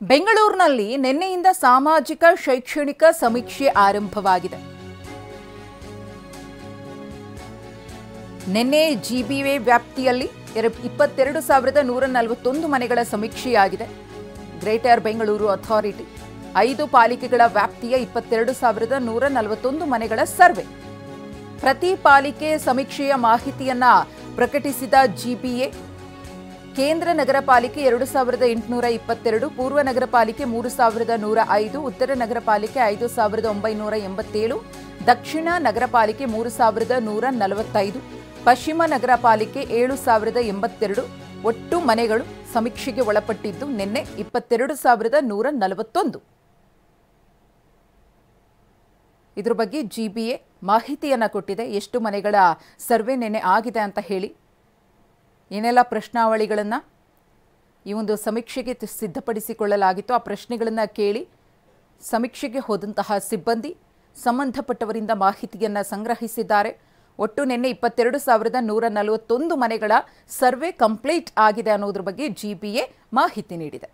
ಬೆಂಗಳೂರಿನಲ್ಲಿ ನಿನ್ನೆಯಿಂದ ಸಾಮಾಜಿಕ ಶೈಕ್ಷಣಿಕ ಸಮೀಕ್ಷೆ ಆರಂಭವಾಗಿದೆ. ನಿನ್ನೆ ಜಿಬಿಎ ವ್ಯಾಪ್ತಿಯಲ್ಲಿ 22,141 ಮನೆಗಳ ಸಮೀಕ್ಷೆಯಾಗಿದೆ. ಗ್ರೇಟರ್ ಬೆಂಗಳೂರು ಅಥಾರಿಟಿ 5 ಪಾಲಿಕೆಗಳ ವ್ಯಾಪ್ತಿಯ 22,141 ಮನೆಗಳ ಸರ್ವೆ. ಪ್ರತಿ ಪಾಲಿಕೆ ಸಮೀಕ್ಷೆಯ ಮಾಹಿತಿಯನ್ನ ಪ್ರಕಟಿಸಿದ ಜಿಬಿಎ ಕೇಂದ್ರ ನಗರ ಪಾಲಿಕೆ 2,822, ಪೂರ್ವ ನಗರ ಪಾಲಿಕೆ 3,105, ಉತ್ತರ ನಗರ ಪಾಲಿಕೆ 5,987, ದಕ್ಷಿಣ ನಗರ ಪಾಲಿಕೆ 3,145, ಪಶ್ಚಿಮ ನಗರ ಪಾಲಿಕೆ 7,082 ಒಟ್ಟು ಮನೆಗಳು ಸಮೀಕ್ಷೆಗೆ ಒಳಪಟ್ಟಿದ್ದು ನಿನ್ನೆ 22,141. ಇದರ ಬಗ್ಗೆ ಜಿಬಿಎ ಮಾಹಿತಿಯನ್ನ ಕೊಟ್ಟಿದೆ. ಎಷ್ಟು ಮನೆಗಳ ಸರ್ವೆ ನಿನ್ನೆ ಆಗಿದೆ ಅಂತ ಹೇಳಿ, ಏನೆಲ್ಲ ಪ್ರಶ್ನಾವಳಿಗಳನ್ನು ಈ ಒಂದು ಸಮೀಕ್ಷೆಗೆ ಸಿದ್ಧಪಡಿಸಿಕೊಳ್ಳಲಾಗಿತ್ತು, ಆ ಪ್ರಶ್ನೆಗಳನ್ನು ಕೇಳಿ ಸಮೀಕ್ಷೆಗೆ ಹೋದಂತಹ ಸಿಬ್ಬಂದಿ ಸಂಬಂಧಪಟ್ಟವರಿಂದ ಮಾಹಿತಿಯನ್ನು ಸಂಗ್ರಹಿಸಿದ್ದಾರೆ. ಒಟ್ಟು ನಿನ್ನೆ 22,141 ಮನೆಗಳ ಸರ್ವೆ ಕಂಪ್ಲೀಟ್ ಆಗಿದೆ ಅನ್ನೋದ್ರ ಬಗ್ಗೆ ಜಿಬಿಎ ಮಾಹಿತಿ ನೀಡಿದೆ.